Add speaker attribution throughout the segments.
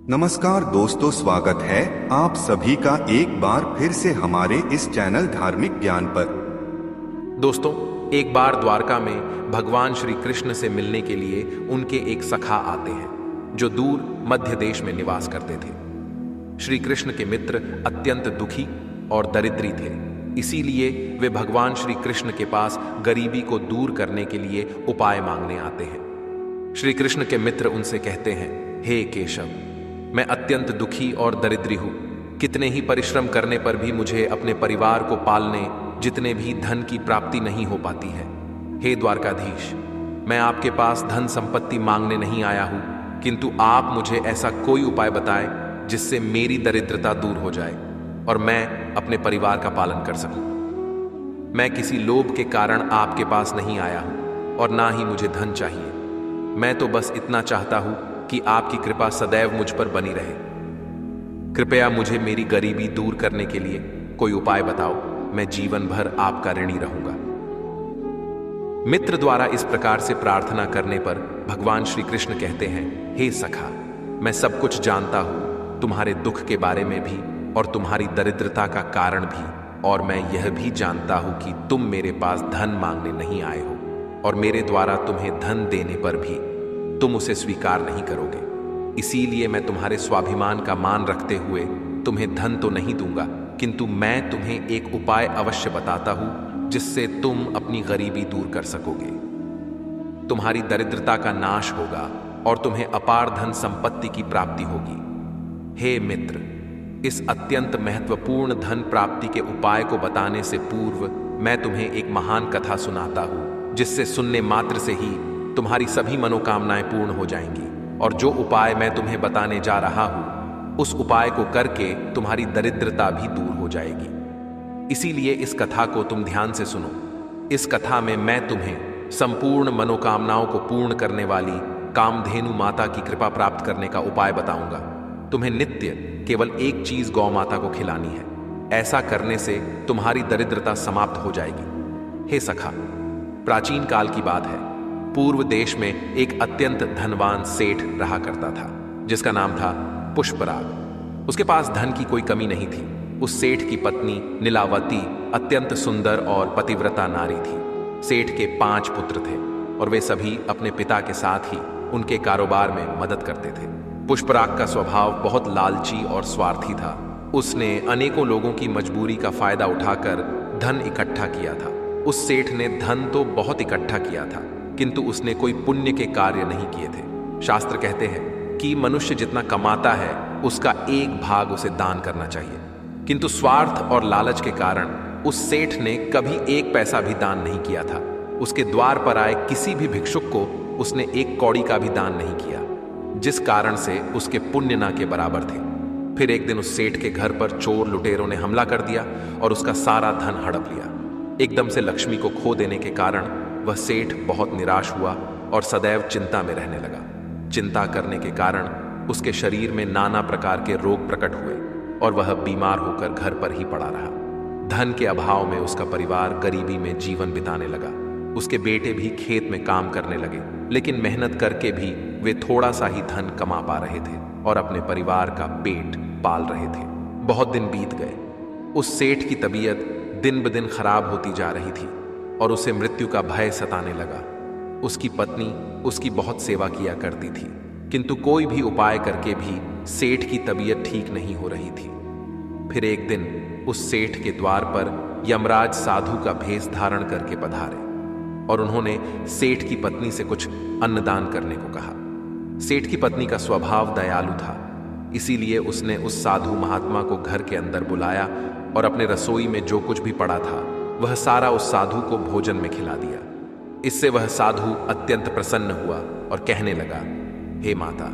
Speaker 1: नमस्कार दोस्तों, स्वागत है आप सभी का एक बार फिर से हमारे इस चैनल धार्मिक ज्ञान पर।
Speaker 2: दोस्तों, एक बार द्वारका में भगवान श्री कृष्ण से मिलने के लिए उनके एक सखा आते हैं जो दूर मध्य देश में निवास करते थे। श्री कृष्ण के मित्र अत्यंत दुखी और दरिद्री थे, इसीलिए वे भगवान श्री कृष्ण के पास गरीबी को दूर करने के लिए उपाय मांगने आते हैं। श्री कृष्ण के मित्र उनसे कहते हैं, हे केशव, मैं अत्यंत दुखी और दरिद्री हूं। कितने ही परिश्रम करने पर भी मुझे अपने परिवार को पालने जितने भी धन की प्राप्ति नहीं हो पाती है। हे द्वारकाधीश, मैं आपके पास धन संपत्ति मांगने नहीं आया हूं, किंतु आप मुझे ऐसा कोई उपाय बताएं जिससे मेरी दरिद्रता दूर हो जाए और मैं अपने परिवार का पालन कर सकूं। मैं किसी लोभ के कारण आपके पास नहीं आया हूं और ना ही मुझे धन चाहिए। मैं तो बस इतना चाहता हूं कि आपकी कृपा सदैव मुझ पर बनी रहे। कृपया मुझे मेरी गरीबी दूर करने के लिए कोई उपाय बताओ, मैं जीवन भर आपका ऋणी रहूंगा। मित्र द्वारा इस प्रकार से प्रार्थना करने पर भगवान श्री कृष्ण कहते हैं, हे सखा, मैं सब कुछ जानता हूं, तुम्हारे दुख के बारे में भी और तुम्हारी दरिद्रता का कारण भी, और मैं यह भी जानता हूं कि तुम मेरे पास धन मांगने नहीं आए हो और मेरे द्वारा तुम्हें धन देने पर भी तुम उसे स्वीकार नहीं करोगे। इसीलिए मैं तुम्हारे स्वाभिमान का मान रखते हुए तुम्हें धन तो नहीं दूंगा, किंतु मैं तुम्हें एक उपाय अवश्य बताता हूं जिससे तुम अपनी गरीबी दूर कर सकोगे। तुम्हारी दरिद्रता का नाश होगा और तुम्हें अपार धन संपत्ति की प्राप्ति होगी। हे मित्र, इस अत्यंत महत्वपूर्ण धन प्राप्ति के उपाय को बताने से पूर्व मैं तुम्हें एक महान कथा सुनाता हूं जिससे सुनने मात्र से ही तुम्हारी सभी मनोकामनाएं पूर्ण हो जाएंगी। और जो उपाय मैं तुम्हें बताने जा रहा हूं, उस उपाय को करके तुम्हारी दरिद्रता भी दूर हो जाएगी। इसीलिए इस कथा को तुम ध्यान से सुनो। इस कथा में मैं तुम्हें संपूर्ण मनोकामनाओं को पूर्ण करने वाली कामधेनु माता की कृपा प्राप्त करने का उपाय बताऊंगा। तुम्हें नित्य केवल एक चीज गौ माता को खिलानी है। ऐसा करने से तुम्हारी दरिद्रता समाप्त हो जाएगी। हे सखा, प्राचीन काल की बात है। पूर्व देश में एक अत्यंत धनवान सेठ रहा करता था जिसका नाम था पुष्पराग। उसके पास धन की कोई कमी नहीं थी। उस सेठ की पत्नी नीलावती अत्यंत सुंदर और पतिव्रता नारी थी। सेठ के 5 पुत्र थे और वे सभी अपने पिता के साथ ही उनके कारोबार में मदद करते थे। पुष्पराग का स्वभाव बहुत लालची और स्वार्थी था। उसने अनेकों लोगों की मजबूरी का फायदा उठाकर धन इकट्ठा किया था। उस सेठ ने धन तो बहुत इकट्ठा किया था, किंतु उसने कोई पुण्य के कार्य नहीं किए थे। शास्त्र कहते हैं कि मनुष्य जितना कमाता है उसका एक भाग उसे दान करना चाहिए, किंतु स्वार्थ और लालच के कारण उस सेठ ने कभी एक पैसा भी दान नहीं किया था। उसके द्वार पर आए किसी भी भिक्षुक को उसने एक कौड़ी का भी दान नहीं किया, जिस कारण से उसके पुण्य ना के बराबर थे। फिर एक दिन उस सेठ के घर पर चोर लुटेरों ने हमला कर दिया और उसका सारा धन हड़प लिया। एकदम से लक्ष्मी को खो देने के कारण वह सेठ बहुत निराश हुआ और सदैव चिंता में रहने लगा। चिंता करने के कारण उसके शरीर में नाना प्रकार के रोग प्रकट हुए और वह बीमार होकर घर पर ही पड़ा रहा। धन के अभाव में उसका परिवार गरीबी में जीवन बिताने लगा। उसके बेटे भी खेत में काम करने लगे, लेकिन मेहनत करके भी वे थोड़ा सा ही धन कमा पा रहे थे और अपने परिवार का पेट पाल रहे थे। बहुत दिन बीत गए। उस सेठ की तबीयत दिन ब दिन खराब होती जा रही थी और उसे मृत्यु का भय सताने लगा। उसकी पत्नी उसकी बहुत सेवा किया करती थी, किंतु कोई भी उपाय करके भी सेठ की तबीयत ठीक नहीं हो रही थी। फिर एक दिन उस सेठ के द्वार पर यमराज साधु का भेष धारण करके पधारे और उन्होंने सेठ की पत्नी से कुछ अन्नदान करने को कहा। सेठ की पत्नी का स्वभाव दयालु था, इसीलिए उसने उस साधु महात्मा को घर के अंदर बुलाया और अपने रसोई में जो कुछ भी पड़ा था वह सारा उस साधु को भोजन में खिला दिया। इससे वह साधु अत्यंत प्रसन्न हुआ और कहने लगा, हे माता,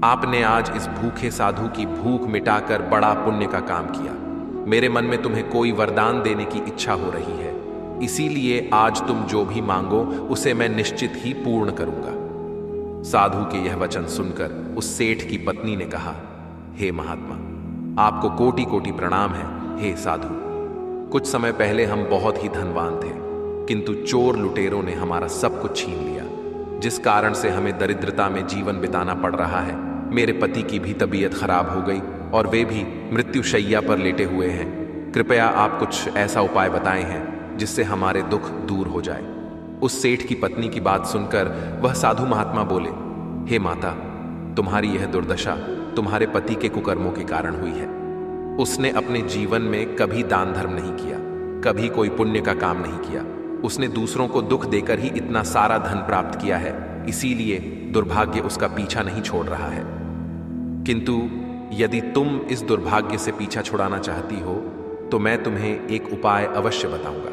Speaker 2: आपने आज इस भूखे साधु की भूख मिटाकर बड़ा पुण्य का काम किया। मेरे मन में तुम्हें कोई वरदान देने की इच्छा हो रही है, इसीलिए आज तुम जो भी मांगो उसे मैं निश्चित ही पूर्ण करूंगा। साधु के यह वचन सुनकर उस सेठ की पत्नी ने कहा, हे महात्मा, आपको कोटि कोटि प्रणाम है। हे साधु, कुछ समय पहले हम बहुत ही धनवान थे, किंतु चोर लुटेरों ने हमारा सब कुछ छीन लिया, जिस कारण से हमें दरिद्रता में जीवन बिताना पड़ रहा है। मेरे पति की भी तबीयत खराब हो गई और वे भी मृत्युशैया पर लेटे हुए हैं। कृपया आप कुछ ऐसा उपाय बताएं हैं जिससे हमारे दुख दूर हो जाए। उस सेठ की पत्नी की बात सुनकर वह साधु महात्मा बोले, हे माता, तुम्हारी यह दुर्दशा तुम्हारे पति के कुकर्मों के कारण हुई है। उसने अपने जीवन में कभी दान धर्म नहीं किया, कभी कोई पुण्य का काम नहीं किया। उसने दूसरों को दुख देकर ही इतना सारा धन प्राप्त किया है, इसीलिए दुर्भाग्य उसका पीछा नहीं छोड़ रहा है। किंतु यदि तुम इस दुर्भाग्य से पीछा छुड़ाना चाहती हो तो मैं तुम्हें एक उपाय अवश्य बताऊंगा।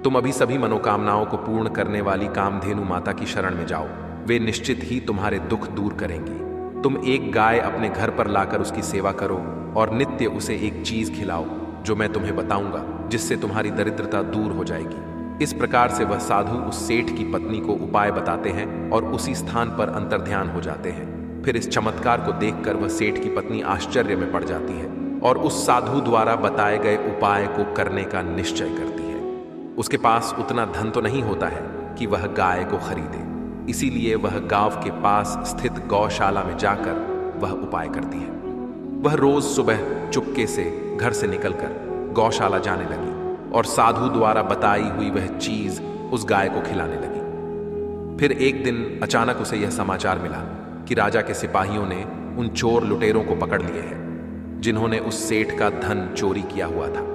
Speaker 2: तुम अभी सभी मनोकामनाओं को पूर्ण करने वाली कामधेनु माता की शरण में जाओ, वे निश्चित ही तुम्हारे दुख दूर करेंगी। तुम एक गाय अपने घर पर लाकर उसकी सेवा करो और नित्य उसे एक चीज खिलाओ जो मैं तुम्हें बताऊंगा, जिससे तुम्हारी दरिद्रता दूर हो जाएगी। इस प्रकार से वह साधु उस सेठ की पत्नी को उपाय बताते हैं और उसी स्थान पर अंतर्ध्यान हो जाते हैं। फिर इस चमत्कार को देखकर वह सेठ की पत्नी आश्चर्य में पड़ जाती है और उस साधु द्वारा बताए गए उपाय को करने का निश्चय करती है। उसके पास उतना धन तो नहीं होता है कि वह गाय को खरीदे, इसीलिए वह गांव के पास स्थित गौशाला में जाकर वह उपाय करती है। वह रोज सुबह चुपके से घर से निकलकर गौशाला जाने लगी और साधु द्वारा बताई हुई वह चीज उस गाय को खिलाने लगी। फिर एक दिन अचानक उसे यह समाचार मिला कि राजा के सिपाहियों ने उन चोर लुटेरों को पकड़ लिए हैं जिन्होंने उस सेठ का धन चोरी किया हुआ था।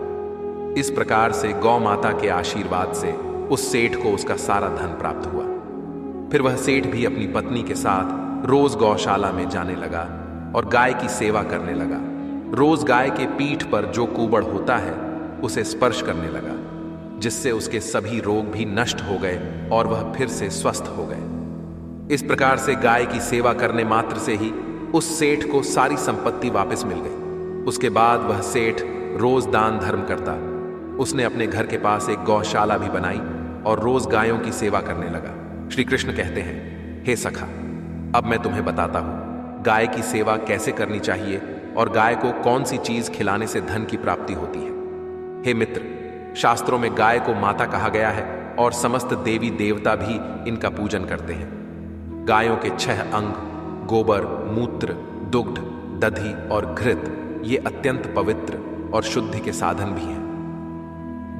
Speaker 2: इस प्रकार से गौ माता के आशीर्वाद से उस सेठ को उसका सारा धन प्राप्त हुआ। फिर वह सेठ भी अपनी पत्नी के साथ रोज गौशाला में जाने लगा और गाय की सेवा करने लगा। रोज गाय के पीठ पर जो कुबड़ होता है उसे स्पर्श करने लगा, जिससे उसके सभी रोग भी नष्ट हो गए और वह फिर से स्वस्थ हो गए। इस प्रकार से गाय की सेवा करने मात्र से ही उस सेठ को सारी संपत्ति वापस मिल गई। उसके बाद वह सेठ रोज दान धर्म करता। उसने अपने घर के पास एक गौशाला भी बनाई और रोज गायों की सेवा करने लगा। श्री कृष्ण कहते हैं, हे सखा, अब मैं तुम्हें बताता हूं गाय की सेवा कैसे करनी चाहिए और गाय को कौन सी चीज खिलाने से धन की प्राप्ति होती है। हे मित्र, शास्त्रों में गाय को माता कहा गया है और समस्त देवी देवता भी इनका पूजन करते हैं। गायों के 6 अंग गोबर, मूत्र, दुग्ध, दधि और घृत ये अत्यंत पवित्र और शुद्धि के साधन भी हैं।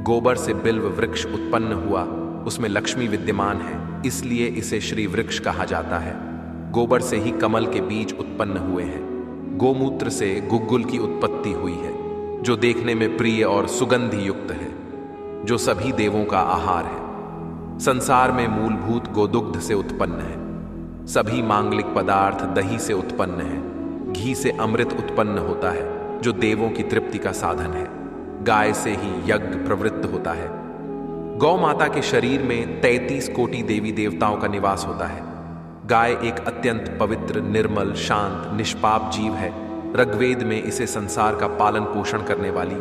Speaker 2: गोबर से बिल्व वृक्ष उत्पन्न हुआ, उसमें लक्ष्मी विद्यमान है, इसलिए इसे श्री वृक्ष कहा जाता है। गोबर से ही कमल के बीज उत्पन्न हुए हैं। गोमूत्र से गुग्गुल की उत्पत्ति हुई है, जो देखने में प्रिय और सुगंधि युक्त है, जो सभी देवों का आहार है। संसार में मूलभूत गोदुग्ध से उत्पन्न है। सभी मांगलिक पदार्थ दही से उत्पन्न है। घी से अमृत उत्पन्न होता है, जो देवों की तृप्ति का साधन है। गाय से ही यज्ञ प्रवृत्त होता है। गौ माता के शरीर में 33 कोटि देवी देवताओं का निवास होता है। गाय एक अत्यंत पवित्र, निर्मल, शांत, निष्पाप जीव है। ऋग्वेद में इसे संसार का पालन पोषण करने वाली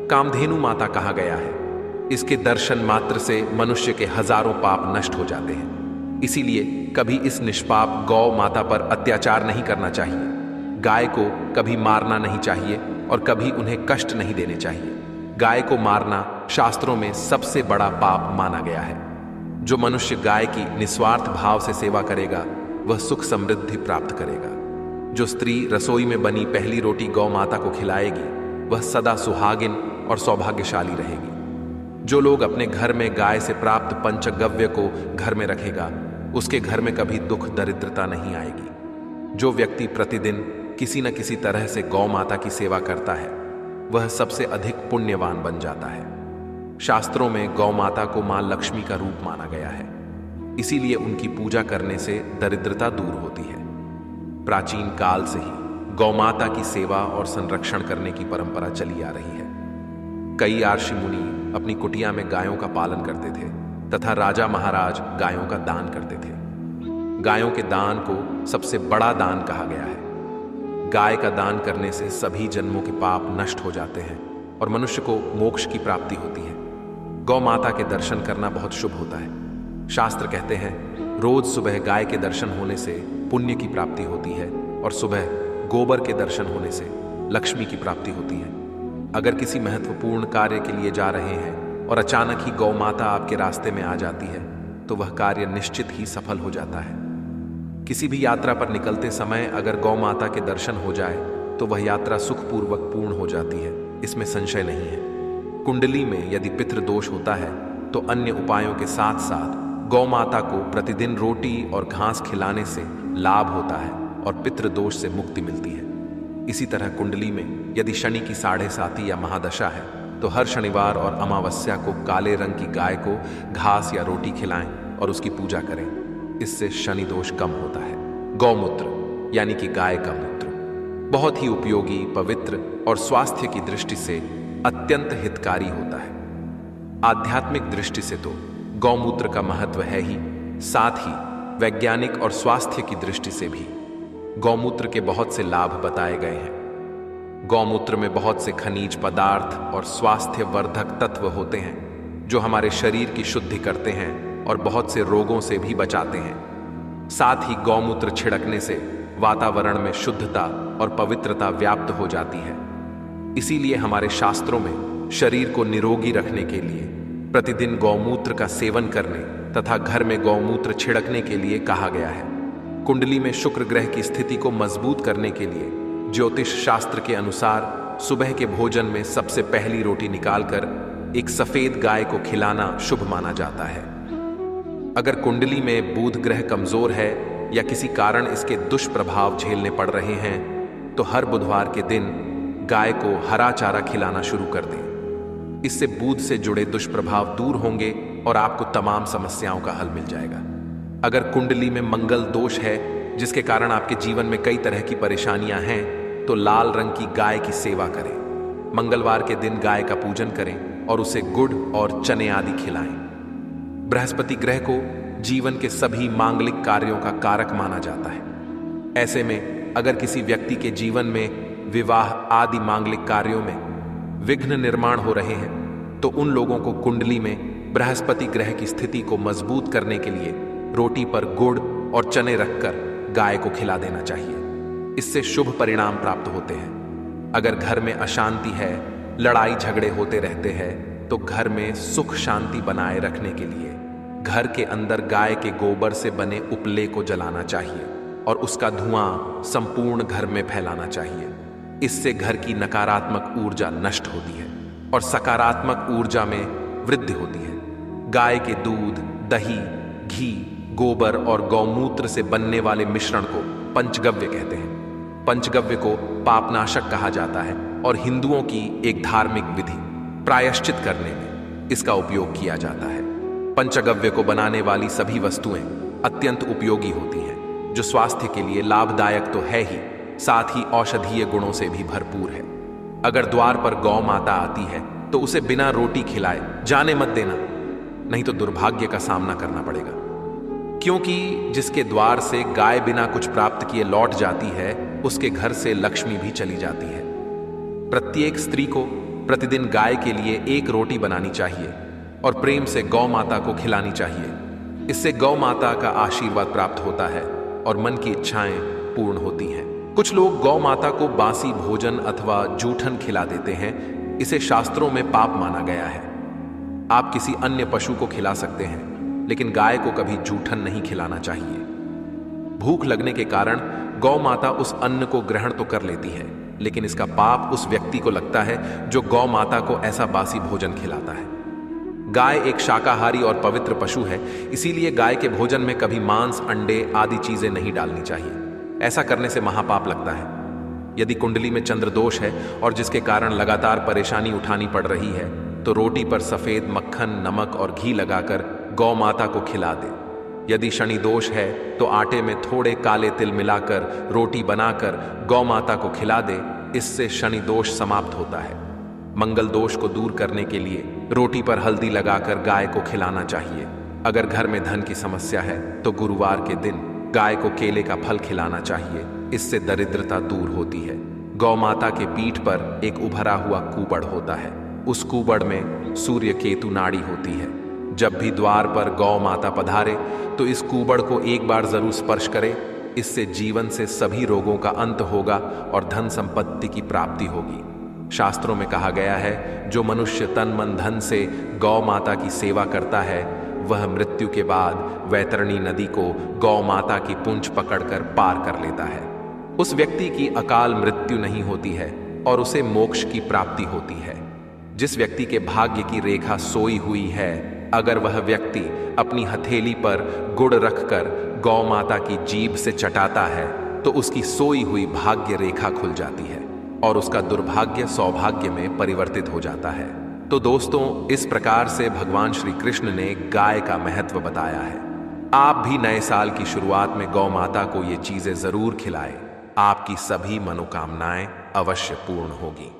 Speaker 2: कामधेनु माता कहा गया है। इसके दर्शन मात्र से मनुष्य के हजारों पाप नष्ट हो जाते हैं। इसीलिए कभी इस निष्पाप गौ माता पर अत्याचार नहीं करना चाहिए। गाय को कभी मारना नहीं चाहिए और कभी उन्हें कष्ट नहीं देने चाहिए। गाय को मारना शास्त्रों में सबसे बड़ा पाप माना गया है। जो मनुष्य गाय की निस्वार्थ भाव से सेवा करेगा वह सुख समृद्धि प्राप्त करेगा। जो स्त्री रसोई में बनी पहली रोटी गौ माता को खिलाएगी वह सदा सुहागिन और सौभाग्यशाली रहेगी। जो लोग अपने घर में गाय से प्राप्त पंचगव्य को घर में रखेगा उसके घर में कभी दुख दरिद्रता नहीं आएगी। जो व्यक्ति प्रतिदिन किसी न किसी तरह से गौ माता की सेवा करता है वह सबसे अधिक पुण्यवान बन जाता है। शास्त्रों में गौ माता को मां लक्ष्मी का रूप माना गया है, इसीलिए उनकी पूजा करने से दरिद्रता दूर होती है। प्राचीन काल से ही गौ माता की सेवा और संरक्षण करने की परंपरा चली आ रही है। कई आर्षि मुनि अपनी कुटिया में गायों का पालन करते थे तथा राजा महाराज गायों का दान करते थे। गायों के दान को सबसे बड़ा दान कहा गया है। गाय का दान करने से सभी जन्मों के पाप नष्ट हो जाते हैं और मनुष्य को मोक्ष की प्राप्ति होती है। गौ माता के दर्शन करना बहुत शुभ होता है। शास्त्र कहते हैं रोज सुबह गाय के दर्शन होने से पुण्य की प्राप्ति होती है और सुबह गोबर के दर्शन होने से लक्ष्मी की प्राप्ति होती है। अगर किसी महत्वपूर्ण कार्य के लिए जा रहे हैं और अचानक ही गौ माता आपके रास्ते में आ जाती है तो वह कार्य निश्चित ही सफल हो जाता है। किसी भी यात्रा पर निकलते समय अगर गौ माता के दर्शन हो जाए तो वह यात्रा सुखपूर्वक पूर्ण हो जाती है, इसमें संशय नहीं है। कुंडली में यदि पितृदोष होता है तो अन्य उपायों के साथ साथ गौ माता को प्रतिदिन रोटी और घास खिलाने से लाभ होता है और पितृदोष से मुक्ति मिलती है। इसी तरह कुंडली में यदि शनि की 7.5 या महादशा है तो हर शनिवार और अमावस्या को काले रंग की गाय को घास या रोटी खिलाएं और उसकी पूजा करें। इससे शनि दोष कम होता है। गौमूत्र यानी कि गाय का मूत्र बहुत ही उपयोगी, पवित्र और स्वास्थ्य की दृष्टि से अत्यंत हितकारी होता है। आध्यात्मिक दृष्टि से तो गौमूत्र का महत्व है ही, साथ ही वैज्ञानिक और स्वास्थ्य की दृष्टि से भी गौमूत्र के बहुत से लाभ बताए गए हैं। गौमूत्र में बहुत से खनिज पदार्थ और स्वास्थ्य वर्धक तत्व होते हैं जो हमारे शरीर की शुद्धि करते हैं और बहुत से रोगों से भी बचाते हैं। साथ ही गौमूत्र छिड़कने से वातावरण में शुद्धता और पवित्रता व्याप्त हो जाती है। इसीलिए हमारे शास्त्रों में शरीर को निरोगी रखने के लिए प्रतिदिन गौमूत्र का सेवन करने तथा घर में गौमूत्र छिड़कने के लिए कहा गया है। कुंडली में शुक्र ग्रह की स्थिति को मजबूत करने के लिए ज्योतिष शास्त्र के अनुसार सुबह के भोजन में सबसे पहली रोटी निकालकर एक सफेद गाय को खिलाना शुभ माना जाता है। अगर कुंडली में बुध ग्रह कमजोर है या किसी कारण इसके दुष्प्रभाव झेलने पड़ रहे हैं तो हर बुधवार के दिन गाय को हरा चारा खिलाना शुरू कर दें। इससे बुध से जुड़े दुष्प्रभाव दूर होंगे और आपको तमाम समस्याओं का हल मिल जाएगा। अगर कुंडली में मंगल दोष है जिसके कारण आपके जीवन में कई तरह की परेशानियां हैं तो लाल रंग की गाय की सेवा करें। मंगलवार के दिन गाय का पूजन करें और उसे गुड़ और चने आदि खिलाएं। बृहस्पति ग्रह को जीवन के सभी मांगलिक कार्यों का कारक माना जाता है। ऐसे में अगर किसी व्यक्ति के जीवन में विवाह आदि मांगलिक कार्यों में विघ्न निर्माण हो रहे हैं तो उन लोगों को कुंडली में बृहस्पति ग्रह की स्थिति को मजबूत करने के लिए रोटी पर गुड़ और चने रखकर गाय को खिला देना चाहिए। इससे शुभ परिणाम प्राप्त होते हैं। अगर घर में अशांति है, लड़ाई झगड़े होते रहते हैं तो घर में सुख शांति बनाए रखने के लिए घर के अंदर गाय के गोबर से बने उपले को जलाना चाहिए और उसका धुआं संपूर्ण घर में फैलाना चाहिए। इससे घर की नकारात्मक ऊर्जा नष्ट होती है और सकारात्मक ऊर्जा में वृद्धि होती है। गाय के दूध, दही, घी, गोबर और गौमूत्र से बनने वाले मिश्रण को पंचगव्य कहते हैं। पंचगव्य को पापनाशक कहा जाता है और हिंदुओं की एक धार्मिक विधि प्रायश्चित करने में इसका उपयोग किया जाता है। पंचगव्य को बनाने वाली सभी वस्तुएं अत्यंत उपयोगी होती हैं जो स्वास्थ्य के लिए लाभदायक तो है ही, साथ ही औषधीय गुणों से भी भरपूर है। अगर द्वार पर गौ माता आती है तो उसे बिना रोटी खिलाए जाने मत देना, नहीं तो दुर्भाग्य का सामना करना पड़ेगा। क्योंकि जिसके द्वार से गाय बिना कुछ प्राप्त किए लौट जाती है उसके घर से लक्ष्मी भी चली जाती है। प्रत्येक स्त्री को प्रतिदिन गाय के लिए एक रोटी बनानी चाहिए और प्रेम से गौ माता को खिलानी चाहिए। इससे गौ माता का आशीर्वाद प्राप्त होता है और मन की इच्छाएं पूर्ण होती हैं। कुछ लोग गौ माता को बासी भोजन अथवा जूठन खिला देते हैं। इसे शास्त्रों में पाप माना गया है। आप किसी अन्य पशु को खिला सकते हैं लेकिन गाय को कभी जूठन नहीं खिलाना चाहिए। भूख लगने के कारण गौ माता उस अन्न को ग्रहण तो कर लेती है लेकिन इसका पाप उस व्यक्ति को लगता है जो गौ माता को ऐसा बासी भोजन खिलाता है। गाय एक शाकाहारी और पवित्र पशु है, इसीलिए गाय के भोजन में कभी मांस, अंडे आदि चीजें नहीं डालनी चाहिए। ऐसा करने से महापाप लगता है। यदि कुंडली में चंद्र दोष है और जिसके कारण लगातार परेशानी उठानी पड़ रही है तो रोटी पर सफेद मक्खन, नमक और घी लगाकर गौ माता को खिला दे। यदि शनि दोष है तो आटे में थोड़े काले तिल मिलाकर रोटी बनाकर गौ माता को खिला दे। इससे शनि दोष समाप्त होता है। मंगल दोष को दूर करने के लिए रोटी पर हल्दी लगाकर गाय को खिलाना चाहिए। अगर घर में धन की समस्या है तो गुरुवार के दिन गाय को केले का फल खिलाना चाहिए। इससे दरिद्रता दूर होती है। गौ माता के पीठ पर एक उभरा हुआ कूबड़ होता है। उस कूबड़ में सूर्य केतु नाड़ी होती है। जब भी द्वार पर गौ माता पधारे तो इस कूबड़ को एक बार जरूर स्पर्श करे। इससे जीवन से सभी रोगों का अंत होगा और धन संपत्ति की प्राप्ति होगी। शास्त्रों में कहा गया है जो मनुष्य तन मन धन से गौ माता की सेवा करता है वह मृत्यु के बाद वैतरणी नदी को गौ माता की पूंछ पकड़कर पार कर लेता है। उस व्यक्ति की अकाल मृत्यु नहीं होती है और उसे मोक्ष की प्राप्ति होती है। जिस व्यक्ति के भाग्य की रेखा सोई हुई है, अगर वह व्यक्ति अपनी हथेली पर गुड़ रखकर गौ माता की जीभ से चटाता है तो उसकी सोई हुई भाग्य रेखा खुल जाती है और उसका दुर्भाग्य सौभाग्य में परिवर्तित हो जाता है। तो दोस्तों, इस प्रकार से भगवान श्री कृष्ण ने गाय का महत्व बताया है। आप भी नए साल की शुरुआत में गौ माता को ये चीजें जरूर खिलाएं। आपकी सभी मनोकामनाएं अवश्य पूर्ण होगी।